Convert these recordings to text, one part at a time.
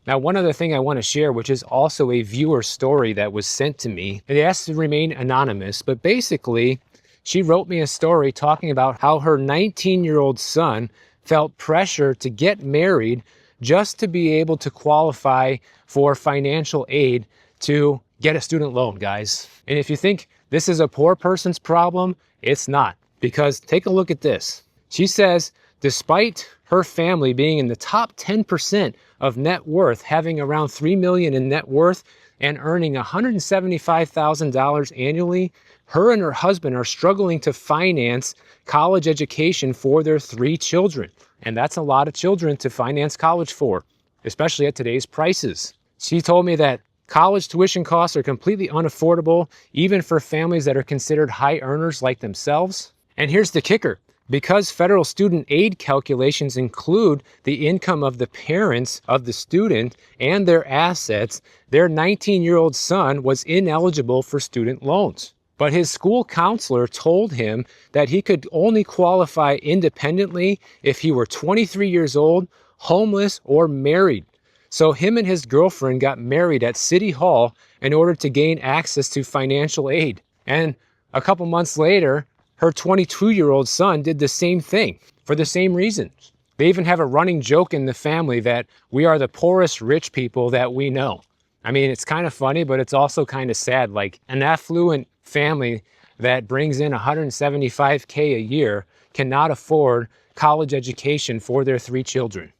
Now, one other thing I want to share, which is also a viewer story that was sent to me. It asked to remain anonymous, but basically, she wrote me a story talking about how her 19-year-old son felt pressure to get married just to be able to qualify for financial aid to get a student loan, guys. And if you think this is a poor person's problem, it's not. Because take a look at this. She says, despite her family being in the top 10% of net worth, having around $3 million in net worth and earning $175,000 annually, her and her husband are struggling to finance college education for their 3 children. And that's a lot of children to finance college for, especially at today's prices. She told me that college tuition costs are completely unaffordable, even for families that are considered high earners like themselves. And here's the kicker. Because federal student aid calculations include the income of the parents of the student and their assets, their 19-year-old son was ineligible for student loans. But his school counselor told him that he could only qualify independently if he were 23 years old, homeless, or married. So him and his girlfriend got married at City Hall in order to gain access to financial aid. And a couple months later, her 22-year-old son did the same thing for the same reasons. They even have a running joke in the family that we are the poorest rich people that we know. I mean, it's kind of funny, but it's also kind of sad. Like an affluent family that brings in $175K a year cannot afford college education for their 3 children.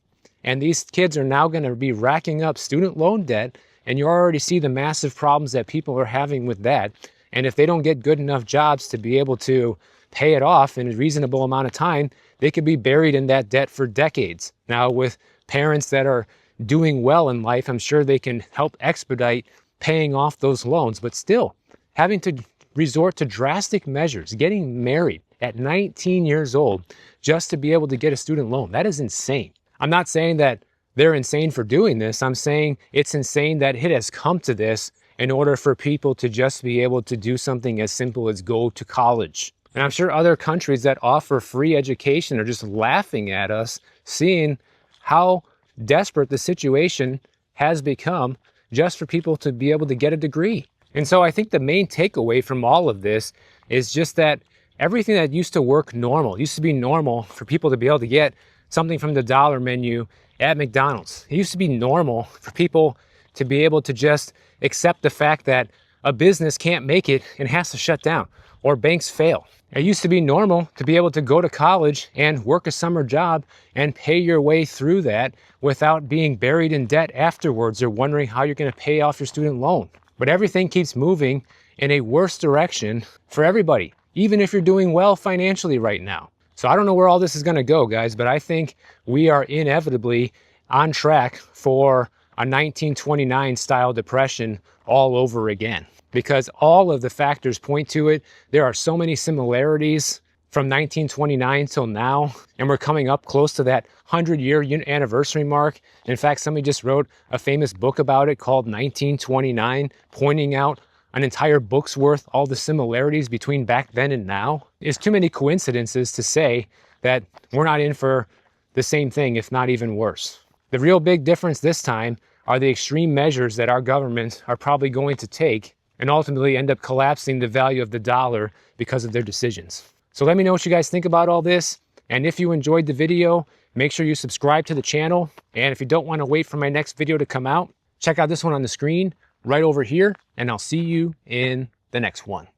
And these kids are now going to be racking up student loan debt, and you already see the massive problems that people are having with that. And if they don't get good enough jobs to be able to pay it off in a reasonable amount of time, they could be buried in that debt for decades. Now, with parents that are doing well in life, I'm sure they can help expedite paying off those loans. But still, having to resort to drastic measures, getting married at 19 years old just to be able to get a student loan, that is insane. I'm not saying that they're insane for doing this. I'm saying it's insane that it has come to this in order for people to just be able to do something as simple as go to college. And I'm sure other countries that offer free education are just laughing at us, seeing how desperate the situation has become just for people to be able to get a degree. And so I think the main takeaway from all of this is just that everything that used to work normal, used to be normal for people to be able to get something from the dollar menu at McDonald's. It used to be normal for people to be able to just accept the fact that a business can't make it and has to shut down, or banks fail. It used to be normal to be able to go to college and work a summer job and pay your way through that without being buried in debt afterwards or wondering how you're going to pay off your student loan. But everything keeps moving in a worse direction for everybody, even if you're doing well financially right now. So I don't know where all this is going to go, guys, but I think we are inevitably on track for a 1929 style depression all over again, because all of the factors point to it. There are so many similarities from 1929 till now, and we're coming up close to that 100-year anniversary mark. In fact, somebody just wrote a famous book about it called 1929, pointing out an entire book's worth all the similarities between back then and now. It's too many coincidences to say that we're not in for the same thing, if not even worse. The real big difference this time are the extreme measures that our governments are probably going to take and ultimately end up collapsing the value of the dollar because of their decisions. So let me know what you guys think about all this. And if you enjoyed the video, make sure you subscribe to the channel. And if you don't want to wait for my next video to come out, check out this one on the screen right over here, and I'll see you in the next one.